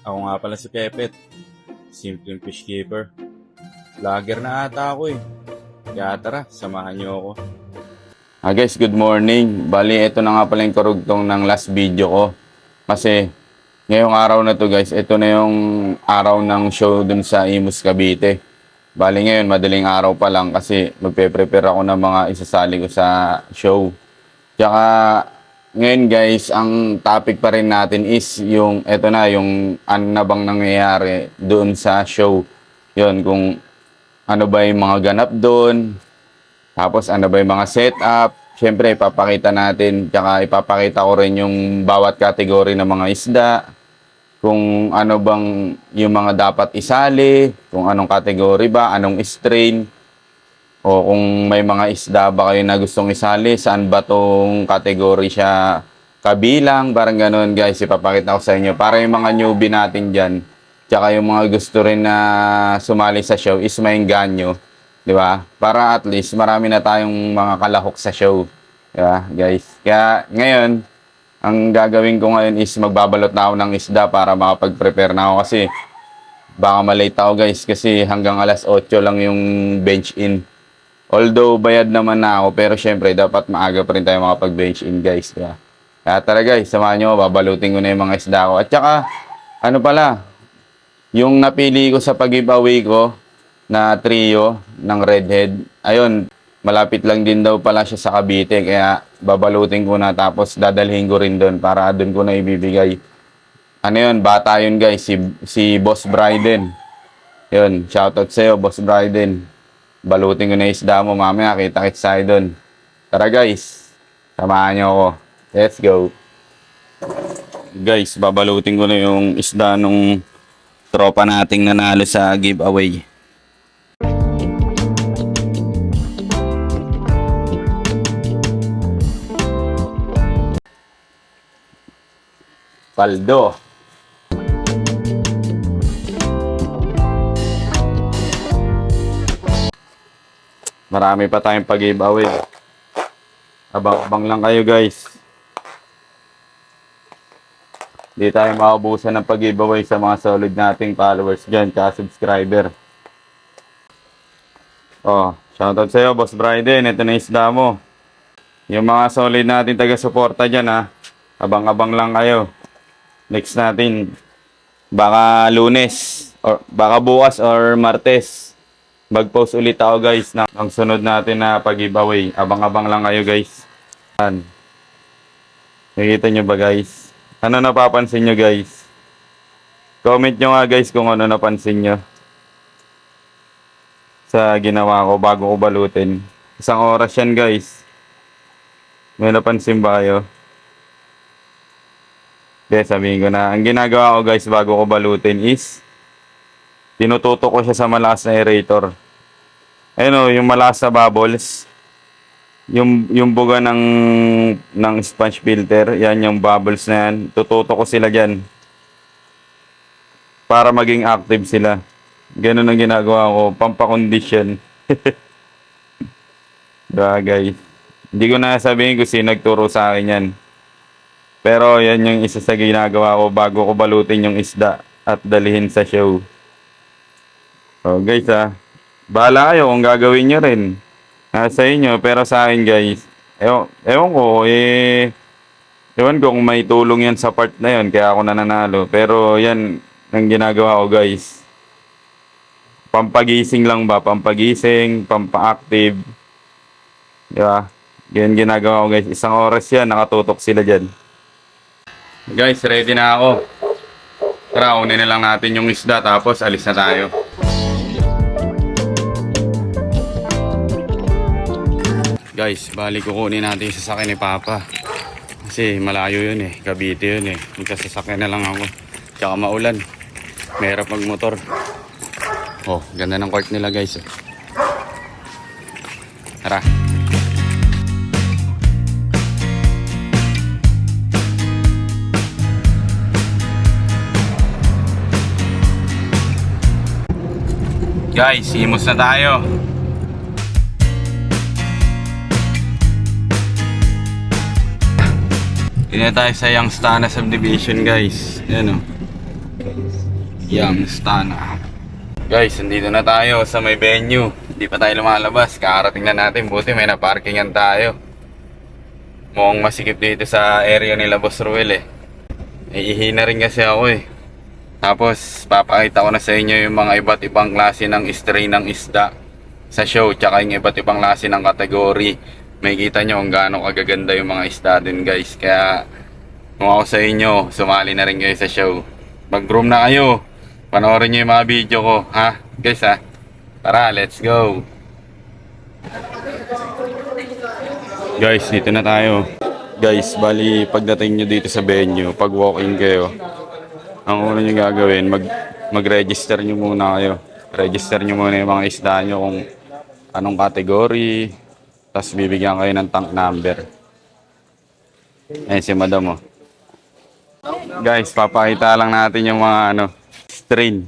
Ako nga pala si Pepet, simpleng fish keeper. Vlogger na ata ako eh. Kaya tara, samahan niyo ako. Guys, good morning. Bali, ito na nga pala yung karugtong ng last video ko. Kasi, ngayong araw na to guys, ito na yung araw ng show dun sa Imus Cavite. Bali ngayon, madaling araw pa lang kasi magpe-prepare ako ng mga isasali ko sa show. Tsaka, ngayon guys, ang topic pa rin natin is yung, eto na, yung ano na bang nangyayari doon sa show. Yun, kung ano ba yung mga ganap doon, tapos ano ba yung mga setup. Siyempre, ipapakita natin, tsaka ipapakita ko rin yung bawat kategory ng mga isda. Kung ano bang yung mga dapat isali, kung anong kategory ba, anong strain. O kung may mga isda ba kayo na gustong isali, saan ba tong category siya kabilang, parang ganun guys, ipapakita ko sa inyo. Para yung mga newbie natin dyan, tsaka yung mga gusto rin na sumali sa show is maingganyo, di ba? Para at least marami na tayong mga kalahok sa show, di ba guys? Kaya ngayon, ang gagawin ko ngayon is magbabalot na ako ng isda para makapag-prepare na ako kasi baka malate ako guys kasi hanggang alas 8 lang yung bench in. Although bayad naman na ako, pero syempre dapat maaga pa rin tayo makapag-bench in guys. Kaya tara guys, samahan nyo, babalutin ko na yung mga isda ko. At saka, ano pala, yung napili ko sa pag-giveaway ko na trio ng redhead, ayun, malapit lang din daw pala siya sa Cavite. Kaya babalutin ko na tapos dadalhin ko rin doon para doon ko na ibibigay. Ano yun, bata yun guys, si Boss Bryden. Yun, shoutout sa'yo, Boss Bryden. Balutin ko na yung isda mo, mamaya kita-kits tayo doon. Tara guys, samahan nyo ako. Let's go. Guys, babalutin ko na yung isda nung tropa nating nanalo sa giveaway. Paldo. Marami pa tayong pag-giveaway. Abang-abang lang kayo guys. Hindi tayo maubusan ng pag-giveaway sa mga solid nating followers dyan, tsaka subscriber. Oh, shoutout sa'yo, Boss Bryden. Ito na isda mo. Yung mga solid nating taga-suporta dyan ha. Abang-abang lang kayo. Next natin, baka Lunes, or baka bukas or Martes. Mag-post ulit ako guys ng sunod natin na pag-giveaway. Abang-abang lang kayo guys. Yan. Nakikita nyo ba guys? Ano napapansin nyo guys? Comment nyo nga guys kung ano napansin nyo sa ginawa ko bago ko balutin. 1 oras yan guys. May napansin ba kayo? Kaya sabihin ko na, ang ginagawa ko guys bago ko balutin is tinututok ko siya sa malakas na aerator. Ayun o, yung malakas na bubbles. Yung buga ng sponge filter, yan yung bubbles na yan. Tututok ko sila dyan. Para maging active sila. Ganun ang ginagawa ko, pampakondisyon. Diba guys? Hindi ko na sabihin kung sino nagturo sa akin yan. Pero yan yung isa sa ginagawa ko bago ko balutin yung isda at dalhin sa show. So guys bahala kayo kung gagawin nyo rin. Nasa inyo, pero sa akin guys, ewan ko, ewan ko kung may tulong yan sa part na yun, kaya ako nananalo. Pero yan ang ginagawa ko guys. Pampagising lang ba? Pampagising, pampa-active. Diba? Yan ginagawa ko guys. 1 oras yan, nakatutok sila dyan. Guys, ready na ako. Tara, unin na lang natin yung isda tapos alis na tayo. Guys, balik kukunin natin yung sasakyan ni Papa. Kasi malayo yun eh. Cavite yun eh. Magkasasakyan na lang ako. Tsaka maulan. Mahirap magmotor. Oh, ganda ng court nila guys. Tara. Guys, Imus na tayo. Dito na tayo sa Youngstana Subdivision guys. Ayan o. Yang Stana. Guys, nandito na tayo sa may venue. Hindi pa tayo lumalabas. Kakarating na natin. Buti may naparkingan tayo. Mukhang masikip dito sa area nila Boss Ruel eh. Iihi na rin kasi ako eh. Tapos papakita ko na sa inyo yung mga iba't ibang klase ng strain ng isda sa show. Tsaka yung iba't ibang klase ng kategory. May kita nyo kung gaano kagaganda yung mga isda din guys. Kaya kung ako sa inyo, sumali na rin kayo sa show. Mag-room na kayo. Panoorin nyo yung mga video ko. Ha? Guys ha? Tara, let's go. Guys, dito na tayo. Guys, bali pagdating nyo dito sa venue, pag walk-in kayo, ang una nyo gagawin, mag-register nyo muna kayo. Register nyo muna yung mga isda nyo kung anong category. Tapos bibigyan kayo ng tank number. Ayan si madam oh. Guys, papakita lang natin yung mga strain.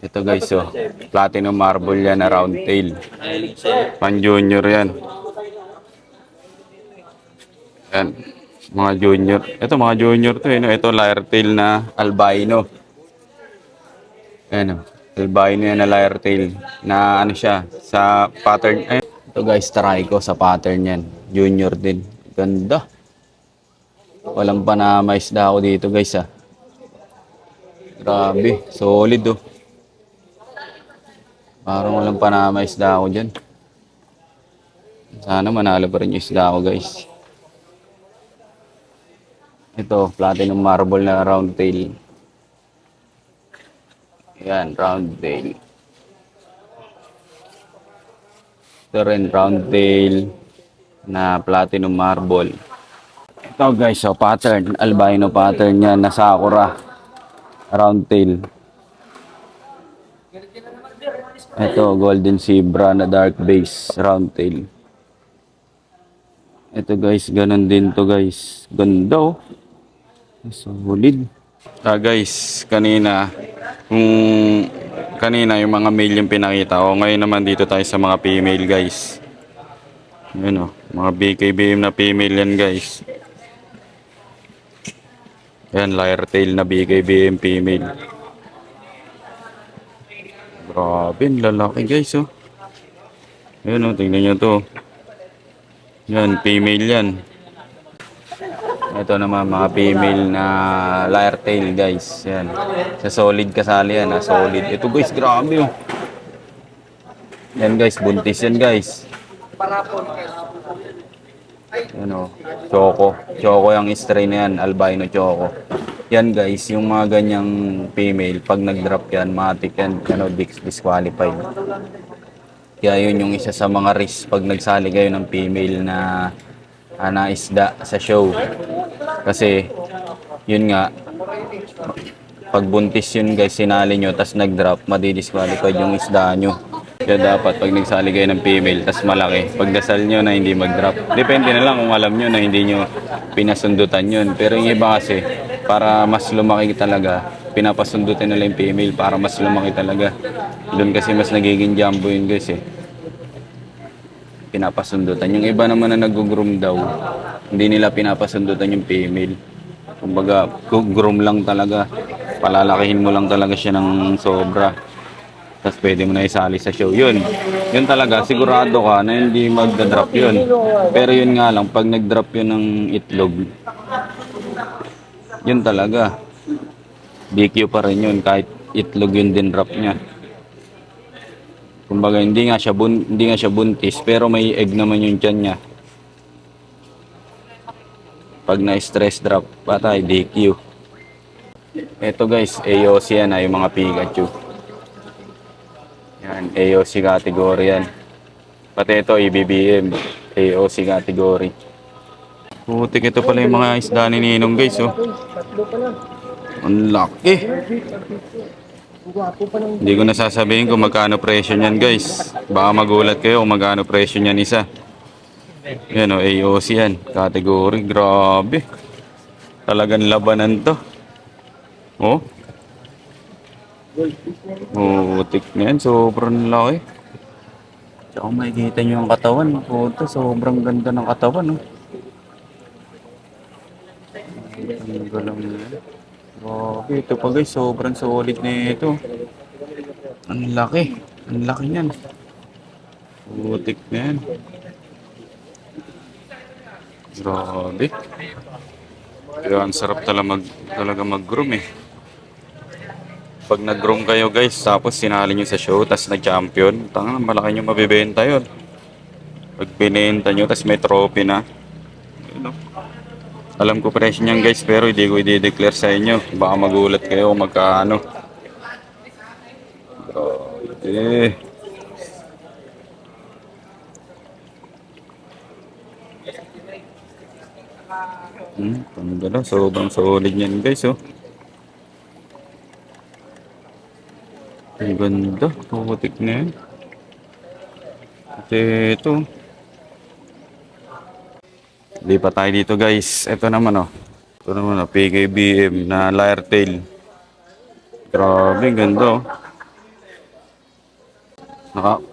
Ito guys oh. Platinum marble yan na round tail. Pan junior yan. Yan. Mga junior. Ito mga junior to eh. No? Ito lyre tail na albino. Ayan oh. Albino yan na lyre tail. Na ano siya. Sa pattern. Ayan. Ito guys, try ko sa pattern yan. Junior din. Ganda. Walang pa na maisda ako dito guys ah. Grabe. Solid oh. Parang walang pa na maisda ako dyan. Sana manalo pa rin yung isda ako guys. Ito, platinum marble na round tail. Yan, round tail. Ito rin, round tail na platinum marble. Ito guys, so pattern, albino pattern yan na sakura. Round tail. Ito, golden zebra na dark base, round tail. Ito guys, ganun din to guys. Ganda oh. Solid. Guys, kanina yung mga male yung pinakita ko. Ngayon naman dito tayo sa mga female guys. Yun oh, mga BKBM na female yan guys. Yan, lyre tail na BKBM female. Grabe, lalaki guys oh. Yun oh, tingnan nyo to. Yan, female yan. Ito naman mga female na lyre tail guys. Yan. Sa solid kasali yan, solid. Ito guys, grabe oh. Yan guys, buntis yan guys. Yan oh, choco. Choco yung strain na yan, albino choco. Yan guys, yung mga ganyang female, pag nag-drop yan, matik yan, disqualified. Kaya yun yung isa sa mga risk pag nagsali kayo ng female na isda sa show. Kasi, yun nga, pag buntis yun guys, sinali nyo, tas nag-drop, madidisqualified yung isda nyo. Kaya dapat pag nagsali kayo ng female, tas malaki, pagdasal nyo na hindi mag-drop. Depende na lang kung alam nyo na hindi nyo pinasundutan yun. Pero yung iba kasi, para mas lumaki talaga, pinapasundutin nila yung female para mas lumaki talaga. Doon kasi mas nagiging jumbo yun guys eh. Pinapasundutan. Yung iba naman na nag-groom daw, hindi nila pinapasundutan yung female. Kumbaga, groom lang talaga. Palalakihin mo lang talaga siya ng sobra. Tapos pwede mo na isali sa show. Yun talaga, sigurado ka na hindi magda-drop yun. Pero yun nga lang, pag nag-drop yun ng itlog, yun talaga. DQ pa rin yun, kahit itlog yun din drop niya. Kumbaga, hindi nga siya buntis, pero may egg naman yung tiyan niya. Pag na-stress drop, patay, DQ. Ito guys, AOC yan, yung mga Pikachu. Yan, AOC category yan. Pati ito, EBBM, AOC category. Putik, ito pala yung mga isda ni Ninong guys, oh. Ang laki. Hindi ko nasasabihin kung magkano presyo niyan guys. Baka magulat kayo kung magkano presyo niyan isa. Yan o, AOC yan. Category, grabe. Talagang labanan to. Oh. Putik na yan, sobrang laki. Tsaka makikita nyo yung katawan. Puto, sobrang ganda ng katawan. Oh. Ang galang na yan. Grabe, ito pa guys, sobrang solid na ito. Ang laki. Ang laki niyan. Putik na yan. Grabe. Kaya ang sarap talaga mag-groom eh. Pag nag-groom kayo guys, tapos sinali nyo sa show, tapos nag-champion, tanga, malaki nyo mabibenta yun. Pag binenta nyo, tapos may trophy na. Yun, no? Alam ko presyo niyan guys, pero hindi ko i-declare sa inyo. Baka magulat kayo kung magkano. Eh. Ang ganda. Sobrang solid yan guys, oh. Ang ganda. Putik na yan. At ito. Hindi pa tayo dito guys. Ito naman, oh. Ito naman, oh. PKBM na lyre tail. Grabe, ganda, oh.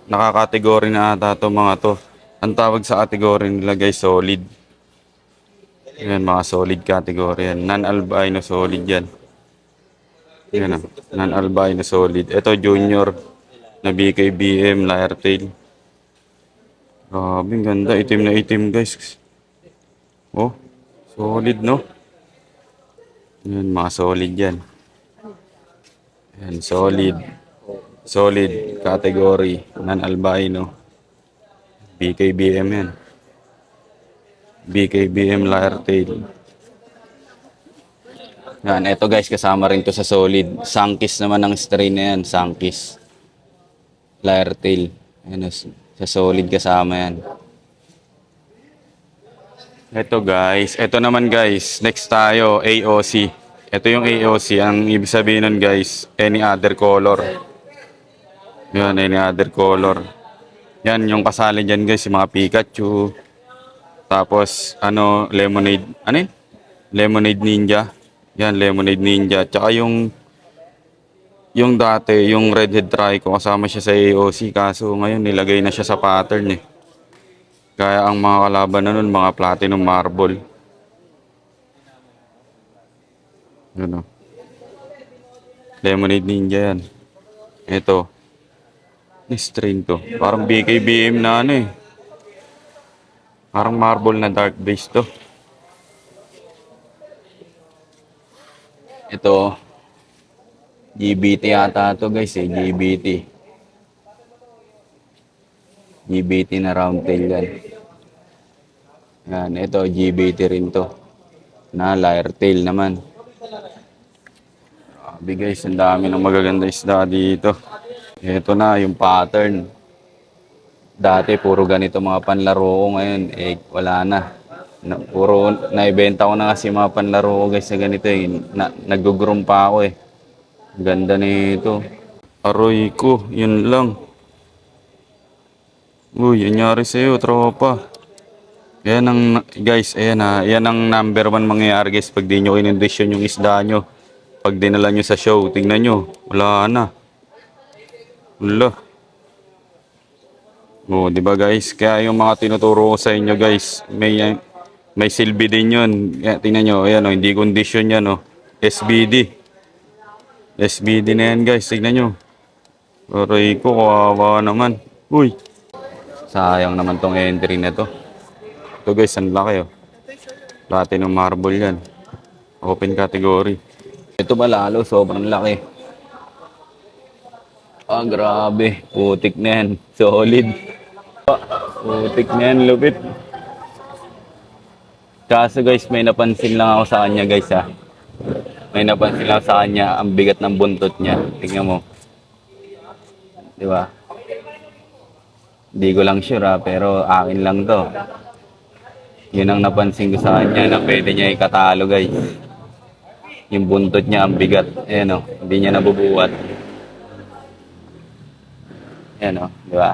Nakakategory na ata ito mga to. Ang tawag sa kategory nila guys, solid. Yan, mga solid category yan. Non-albino solid yan. Yan, non-albino solid. Ito junior na BKBM lyre tail. Grabe, ganda. Itim na itim guys. Oh, solid no? Yan, mga solid yan. Yan, solid. Solid category. Non-albino. BKBM yan. BKBM lyre tail. Yan, eto guys, kasama rin to sa solid. Sunkist naman ang strain na yan, Sunkist. Lyre tail. Yan, sa solid kasama yan. Eto guys, eto naman guys, next tayo, AOC. Ito yung AOC, ang ibig sabihin nun guys, any other color. Yan, any other color. Yan, yung kasali dyan guys, yung mga Pikachu. Tapos, lemonade, ano yun? Lemonade Ninja. Yan, Lemonade Ninja. Tsaka yung dati, yung Redhead Trico, kasama siya sa AOC. Kaso ngayon, nilagay na siya sa pattern eh. Kaya ang mga kalaban na nun, mga Platinum Marble. Ano? Lemonade Ninja yan. Ito. Strain to. Parang BKBM na ano eh. Parang marble na dark base to. Ito. GBT yata to guys eh. GBT. GBT na round tail yan. Yan. Ito GBT rin to. Na lyre tail naman. Grabe guys. Ang dami ng magaganda isda dito. Ito na yung pattern. Dati puro ganito mga panlaro ko, ngayon wala na. Puro naibenta ko na kasi mga panlaro ko guys na ganito eh. Nag-groom pa ako eh. Ganda nito. Aroy ko, yun lang. Uy, anyari sa'yo, tropa. Yan ang, guys, ayan ha. Yan ang number 1 mangyayari guys pag di nyo inundisyon yung isda nyo. Pag dinala nyo sa show, tingnan nyo. Wala na. Wala. Oh, 'di ba guys? Kaya yung mga tinuturo ko sa inyo guys, may silbi din 'yon. Tingnan niyo, ayan oh, hindi condition 'yan oh. SBD. SBD na 'yan guys, tingnan niyo. Aray ko, kawawa naman. Uy. Sayang naman tong entry na to. Ito guys, ang laki oh. Platinum marble 'yan. Open category. Ito ba lalo, sobrang laki. Ah, grabe. Putik na yan. Solid. Putik na yan, lupit. Kaso guys, may napansin lang ako sa kanya guys ha. May napansin lang sa kanya, ang bigat ng buntot niya. Tingnan mo. Di ba? Hindi ko lang sure ha, pero akin lang to. Yun ang napansin ko sa kanya na pwede niya ikatalo guys. Yung buntot niya, ang bigat. Ayan o, hindi niya nabubuhat. Ayan o, di ba?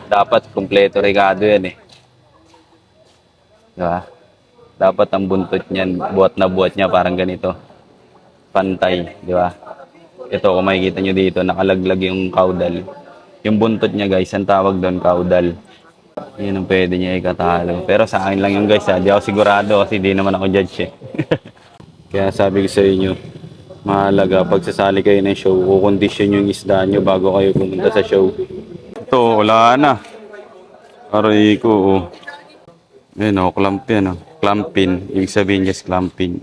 Dapat kumpleto regado yan eh. Di ba? Dapat ang buntot niyan, buhat na buhat niya parang ganito. Pantay, di ba? Ito, kung makikita nyo dito, nakalaglag yung caudal. Yung buntot niya guys, ang tawag doon, caudal. Yun ang pwede niya ikatalo. Pero sa akin lang yung guys, ha. Di ako sigurado kasi di naman ako judge eh. Kaya sabi ko sa inyo, mahalaga pag sasali kayo ng show, kukondisyon yung isda nyo bago kayo pumunta sa show. Ito, wala na. Aray ko, oh. Ayan, oh, clamp yan, oh. Clamp pin. Ibig sabihin, yes, clamp pin.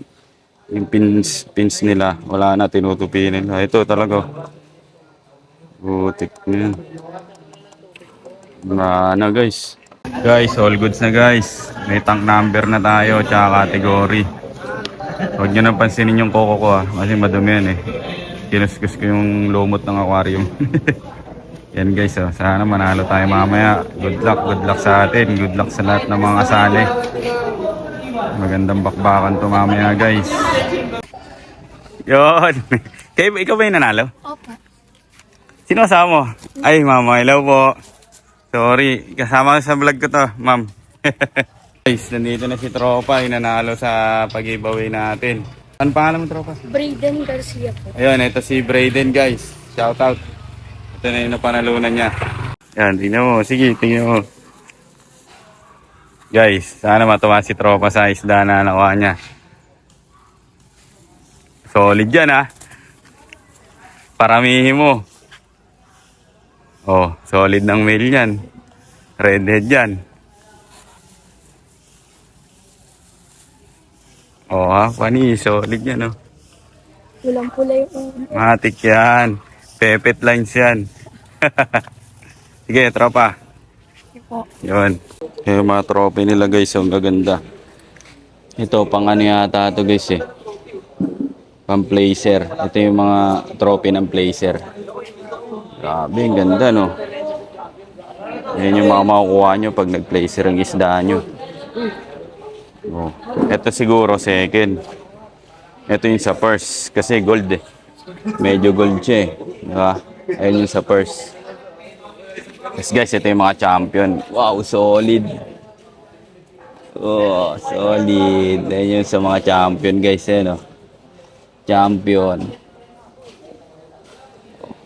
Yung pins nila, wala na, tinutupi nila. Ito talaga, butik na yan. Wala na, guys. Guys, all goods na, guys. May tank number na tayo, tsaka category. Huwag nyo nang pansinin yung koko ko, ah. Kasi madumi yan, eh. Kinuskus ko yung lumot ng aquarium. Yan guys, oh. Sana manalo tayo mamaya. Good luck sa atin. Good luck sa lahat ng mga kasali. Magandang bakbakan to mamaya guys. Yon. Ikaw ba yung nanalo? Opo. Sino kasama mo? Ay, mama, hello po. Sorry, kasama ko sa vlog ko to, ma'am. Guys, nandito na si Tropa, yung nanalo sa pag-giveaway natin. Ano pangalan mo, Tropa? Brayden Garcia po. Ayun, ito si Brayden guys. Shout out. Ito na yung napanalunan niya. Yan, tingnan mo. Sige, tingnan mo. Guys, sana matuwa si Tropa sa isda na nakuha niya. Solid yan, ha. Paramihin mo. Oh, solid ng male yan. Redhead yan. Oh, ha, pani. Solid yan, oh. Walang pula yung ulo. Matik yan. Pepet lines yan. Sige, Tropa. Po. Yun. Yung mga trophy nila guys, ang gaganda. Ito, pang ano yata ito guys eh. Pang placer. Ito yung mga trophy ng placer. Grabe, ang ganda no. Yan yung mga makukuha nyo pag nag-placer ang isda nyo. Oh. Ito siguro second. Ito yung sa first. Kasi gold eh. Medyo gold siya eh. Diba? Ayun yung sa first. Yes guys, ito yung mga champion. Wow, solid. Oh, solid. Ayun yung sa mga champion guys eh, no? Champion.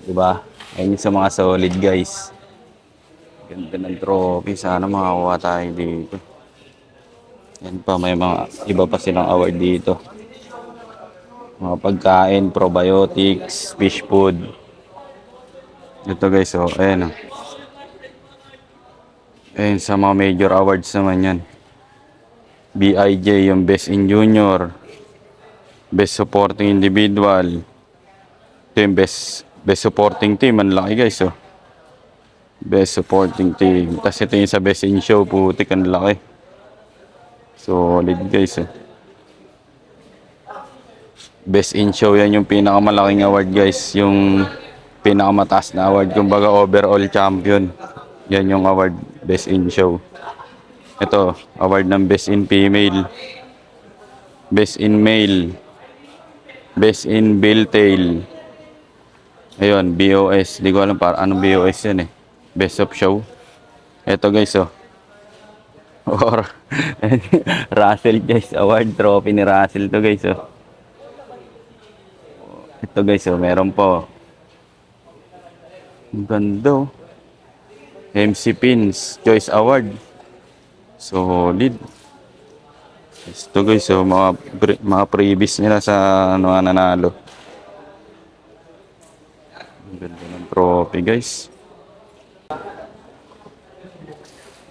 Diba? Ayun yung sa mga solid guys. Ganda ng trophy. Sana makakuha tayo dito. Yan pa, may mga iba pa silang award dito. Mga pagkain, probiotics, fish food. Ito guys, oh, ayan oh. Ayan, sa mga major awards naman yan. BIJ, yung Best in Junior. Best Supporting Individual. Ito yung Best Supporting Team. Ang laki guys, oh. Best Supporting Team. Tapos ito yung sa Best in Show. Putik, ang laki. Solid guys, oh. Best in Show, yan yung pinakamalaking award guys. Yung pinakamataas na award. Kumbaga overall champion. Yan yung award. Best in Show. Ito, award ng Best in Female. Best in Male. Best in Billtail. Ayun, BOS. Di ko alam para anong BOS yan eh. Best of Show. Ito guys, oh. Or, Russell guys. Award trophy ni Russell to guys, oh. Ito guys, oh. Meron po. Ang ganda, oh. MC Pins Choice Award. Solid. Ito guys, so mga previous nila sa ano, nanalo. Ang ganda ng trophy guys.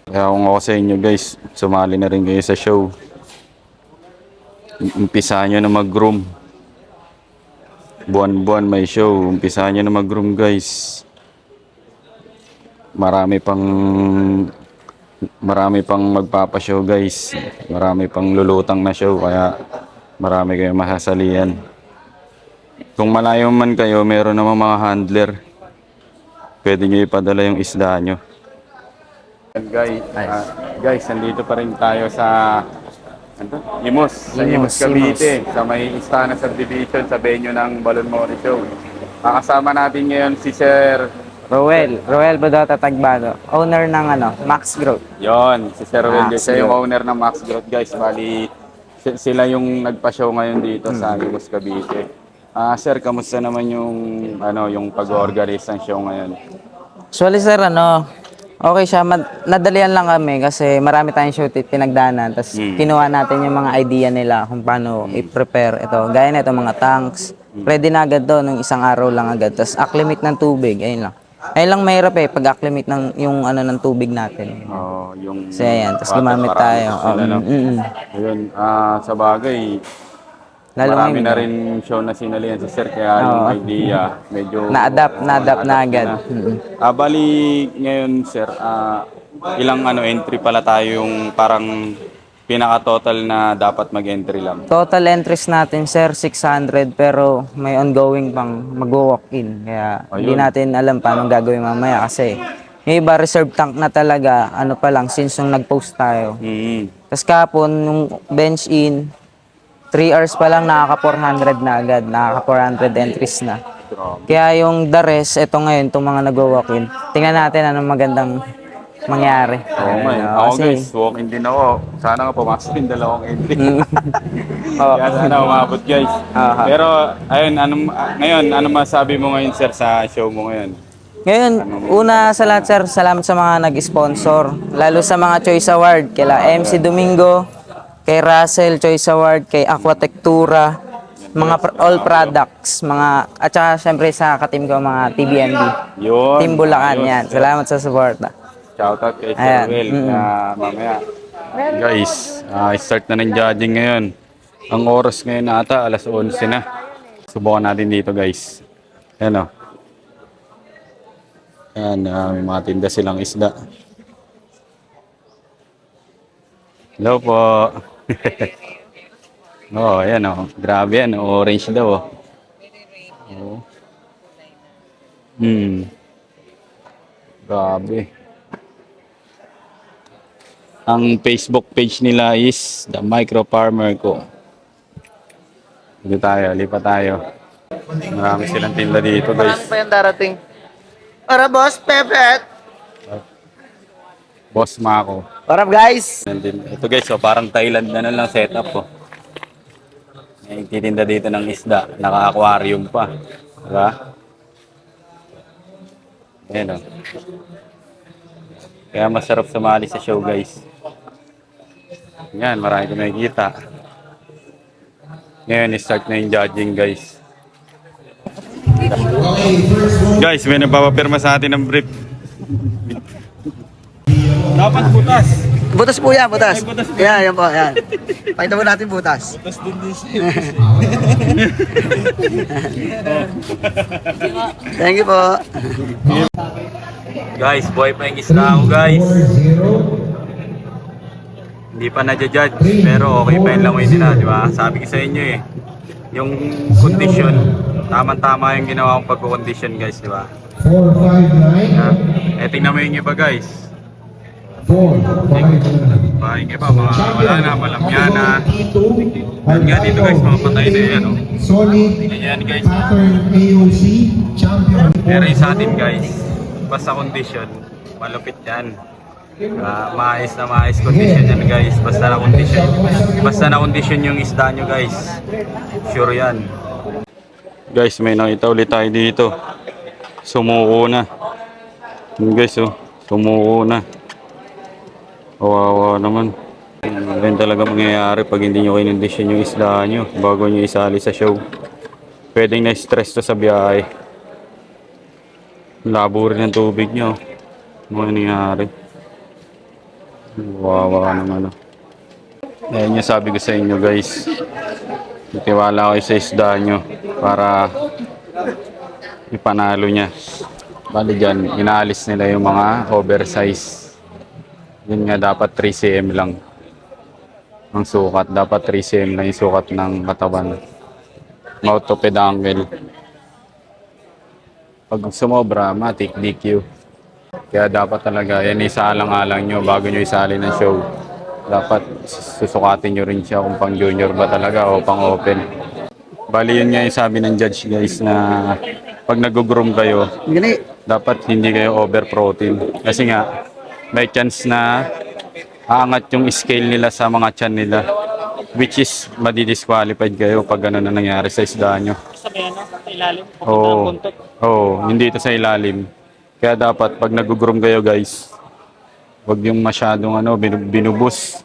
Kaya kung ako sa inyo guys, sumali na rin kayo sa show. Umpisa nyo na mag-groom. Buwan-buwan may show. Umpisa nyo na mag-groom guys. Marami pang magpapashow guys. Marami pang lulutang na show kaya marami kayong masasalihan. Kung malayo man kayo, meron namang mga handler. Pwede nyo ipadala yung isda nyo. Guys, nandito pa rin tayo sa Imus. Sa Imus, Cavite. Sa may Istana Subdivision sa venue ng Balon Mori Show. Kasama natin ngayon si Sir Roel Bodota Tagbado, owner ng Max Growth. Yon, si Sir Roel. Siya yung sir. owner ng Max Growth guys. Bali, sila yung nagpa-show ngayon dito sa Imus, Cavite. Sir, kamusta naman yung yung pag-organize ng show ngayon? Actually sir, Okay siya, nadalian lang kami kasi marami tayong shoot pinagdaanan. Tapos kinuha natin yung mga idea nila kung paano i-prepare ito. Gaya na ito, mga tanks. Ready na agad to, nung isang araw lang agad. Tapos acclimate ng tubig, ayun lang. Ayun lang mahirap pag-acclimate ng yung ano ng tubig natin. Oh, yung So ayan, tapos water gumamit tayo. parameters nila, no? Ayun, sa bagay, Lalo marami ngayon, na rin show na sinalihan si Sir, kaya yung idea, medyo na-adapt na agad. Bali ngayon Sir, ilang entry pala tayo yung parang pinaka-total na dapat mag-entry lang. Total entries natin, sir, 600 pero may ongoing pang mag-walk-in. Kaya hindi natin alam paano gagawin mamaya kasi yung iba reserve tank na talaga, ano pa lang, since nung nag-post tayo. Tapos kapon, nung bench in, 3 hours pa lang nakaka-400 na agad, nakaka-400 entries na. Kaya yung the rest, ito ngayon, itong mga nag-walk-in, tingnan natin anong magandang mangyari. Oo nga. Ako guys, walk-in din ako. Sana nga pumasok yung dalawang entry. Kaya sana umabot guys. Pero ayun, ngayon, ano masabi mo ngayon Sir sa show mo ngayon? Ngayon, una sa lahat sir, salamat sa mga nag-sponsor. Lalo sa mga Choice Award, kila MC Domingo, kay Russell Choice Award, kay Aquatectura, mga all products, at saka syempre sa katim ko mga TBMB. Yun. Team Bulacan Ayos. yan. Salamat sa support. Shoutout kay Sir Ayan. Will. Mamaya. Guys, start na ng judging ngayon. Ang oras ngayon ata, alas 11 na. Subukan natin dito guys. Ayan o. Ayan, may mga tinda silang isda. Hello po. Oh, ayan o. Grabe yan. Orange daw o. Grabe. Ang Facebook page nila is The Micro Farmer Ko. Dito tayo, lipat tayo. Marami silang tinda dito guys. Saan pa yung darating? Para boss, Pepet! Boss Mako. Para guys! Ito guys, parang Thailand na lang setup po. May titinda dito ng isda. Naka-aquarium pa. Diba? Ayan o. Kaya masarap sumali sa show guys. Yan, marami ko nakikita. Ngayon, start na yung judging, guys. Guys, may nagpapapirma sa atin ng brief. Dapat butas. Butas po yan, butas. Yan, yan po, yan. Pakita mo natin butas. Butas din Thank you po. Guys, buhay pa yung isda ako, guys. Hindi pa na-judge, pero okay pa yung langoy nila, di ba? Sabi ko sa inyo yung condition, tama-tama yung ginawa kong pagko-condition guys, di ba? 459. Tingnan mo yung iba guys. 459. Yung iba, wala na, malamya na. Yan nga dito guys, mga patay na yan. Solid Ayan guys. pattern AOC champion. Pero yung sa atin guys, basta condition, malupit yan. Maayos na maayos condition yan guys. Basta na condition yung isda nyo guys. Sure yan. Guys, may nakita ulit tayo dito. Sumuko na. Yun guys sumuko na. Kawawa naman. Ganyan talaga mangyayari pag hindi nyo kinondisyon yung isda nyo bago nyo isali sa show. Pwedeng na-stress to sa biyahe. Labo rin ang tubig nyo. Ano nangyayari? Wawa naman. Ayan yung sabi ko sa inyo guys. Tiwala kayo sa isda nyo para ipanalo niya. Bali dyan, inaalis nila yung mga oversize. Yun nga dapat 3 cm lang ang sukat. Dapat 3 cm lang yung sukat ng katawan. Mouth to peduncle. Pag sumobra, matik DQ. Kaya dapat talaga, yan isaalang-alang nyo bago nyo isali ng show. Dapat susukatin nyo rin siya kung pang junior ba talaga o pang open. Bali yun nga yung sabi ng judge guys na pag nag-groom kayo, dapat hindi kayo over protein. Kasi nga, may chance na aangat yung scale nila sa mga tiyan nila. Which is, madi-disqualified kayo pag ano na nangyari sa isda nyo. Sa ilalim, Oo, hindi ito sa ilalim. Kaya dapat pag nag-groom kayo guys, Huwag yung masyadong binubus.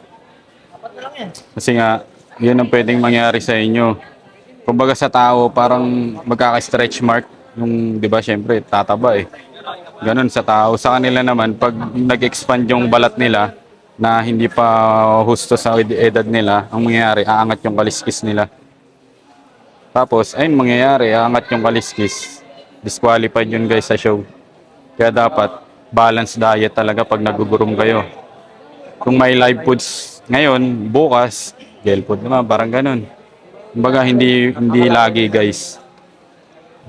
Kasi nga, yun ang pwedeng mangyari sa inyo. Kumbaga sa tao, parang magkaka-stretch mark. Yung, di ba, syempre, tataba eh. Ganun sa tao. Sa kanila naman, pag nag-expand yung balat nila, na hindi pa husto sa edad nila, ang mangyayari, aangat yung kaliskis nila. Tapos, ayun mangyayari, aangat yung kaliskis. Disqualified yun guys sa show. Kaya dapat, balanced diet talaga pag nag-groom kayo. Kung may live foods ngayon, bukas, gel food naman, parang ganun. Kumbaga, hindi lagi guys.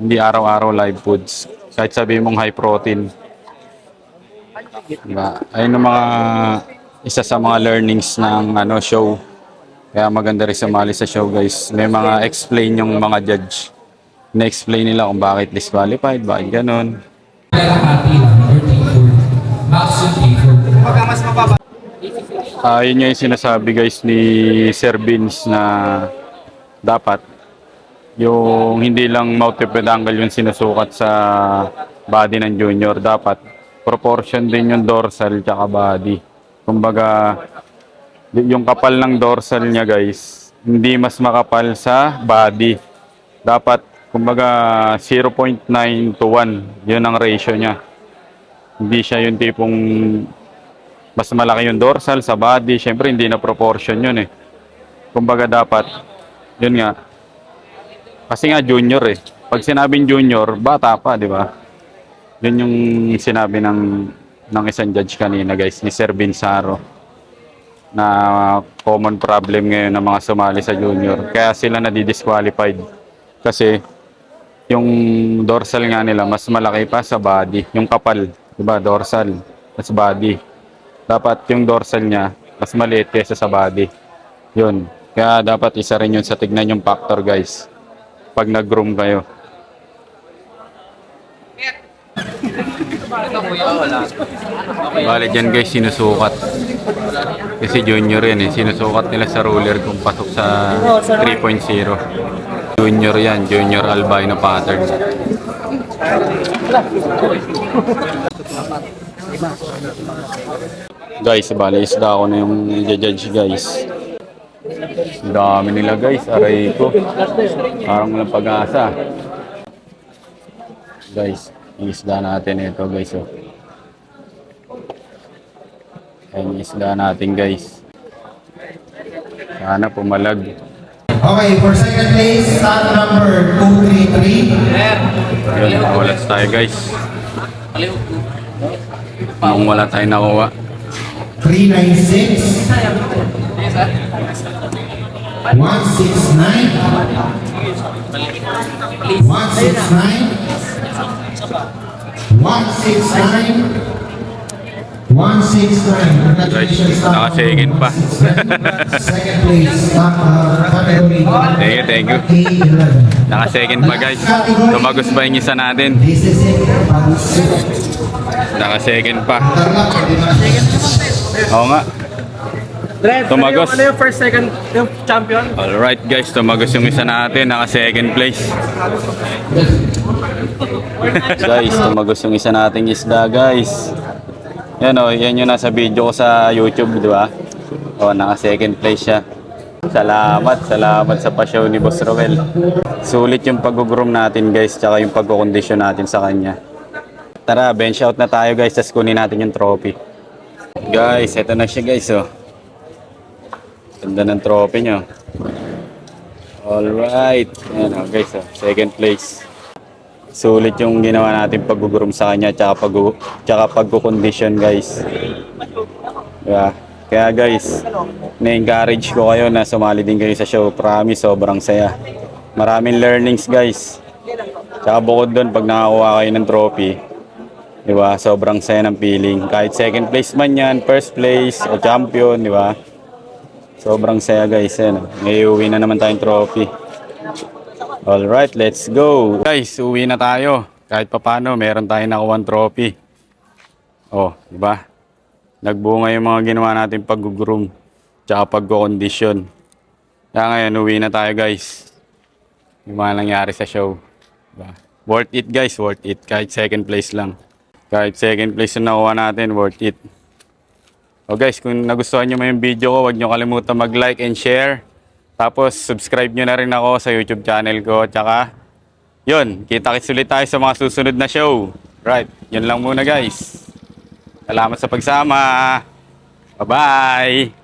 Hindi araw-araw live foods. Kahit sabihin mong high protein. Diba? Ayun ang mga isa sa mga learnings ng show. Kaya maganda rin sumali sa show guys. May mga explain yung mga judge. Na-explain nila kung bakit disqualified, bakit ganun. Yun yung sinasabi guys ni Sir Vince na dapat yung hindi lang multi-pedangle yung sinusukat sa body ng junior. Dapat proportion din yung dorsal tsaka body. Kumbaga, yung kapal ng dorsal niya guys, hindi mas makapal sa body. Dapat, kumbaga, 0.9 to 1. Yun ang ratio niya. Hindi siya yung tipong mas malaki yung dorsal sa body. Siyempre, hindi na proportion yun eh. Kumbaga, dapat, yun nga. Kasi nga junior eh. Pag sinabing junior, bata pa, di ba? Yun yung sinabi ng isang judge kanina guys, ni Sir Binsaro, na common problem ngayon ng mga sumali sa junior. Kaya sila nadi-disqualified. Kasi yung dorsal nga nila mas malaki pa sa body. Yung kapal, diba? Dorsal, mas body. Dapat yung dorsal niya mas maliit kaysa sa body. Yun. Kaya dapat isa rin yun sa tignan yung factor guys. Pag nag-groom kayo. Bale dyan guys, sinusukat. Kasi junior yan eh. Sinusukat nila sa ruler kung pasok sa 3.0. Junior yan. Junior albino pattern. Guys, bale isda ako na yung i-judge guys. Ang dami nila guys. Aray ko. Parang walang pag-asa. Guys, isda natin ito guys. Oh. Ayan yung isda natin guys. Sana pumalag. Okay, for second place, stand number 233. Ayun, nakawalat tayo guys. Nung wala tayo nakuha. 396. 169. 169. 169. 169. Congratulations. Naka-second pa. Second place, category. Thank you. A11. Naka-second pa guys. Tumagos pa yung isa natin. This is it. Naka-second pa. Oo nga. Tumagos. Ano yung first, second, yung champion? Alright guys, tumagos yung isa natin. Naka-second place. Guys, tumagos yung isa nating isda guys. Yan o, yan yung nasa video ko sa YouTube, di ba? O, naka-second place siya. Salamat sa pasyaw ni Boss Roel. Sulit yung pag-groom natin guys, tsaka yung pag-kondisyon natin sa kanya. Tara, bench out na tayo guys, tas kunin natin yung trophy. Guys, eto na siya guys oh. Ganda ng trophy nyo. Alright. Ayan oh guys oh, second place. Sulit yung ginawa natin pag-groom sa kanya, tsaka pag-kondisyon guys. Diba? Kaya guys, na-encourage ko kayo na sumali din kayo sa show. Promise, sobrang saya. Maraming learnings guys. Tsaka bukod doon, pag nakakuha kayo ng trophy, diba? Sobrang saya ng feeling. Kahit second place man yan, first place, o champion, diba? Sobrang saya guys. Ngayon, uwi na naman tayong trophy. Alright, let's go. Guys, uwi na tayo. Kahit papano, meron tayong nakuha trophy. Oh, diba? Nagbunga yung mga ginawa natin pag-groom tsaka pag-kondisyon. Kaya ngayon, uwi na tayo guys. Yung mga nangyari sa show. Diba? Worth it guys, worth it. Kahit second place lang. Kahit second place yung nakuha natin, worth it. O guys, kung nagustuhan nyo mo yung video ko, huwag nyo kalimutan mag-like and share. Tapos, subscribe nyo na rin ako sa YouTube channel ko. Tsaka, yun, kita-kits ulit tayo sa mga susunod na show. Right, yun lang muna guys. Salamat sa pagsama. Bye-bye!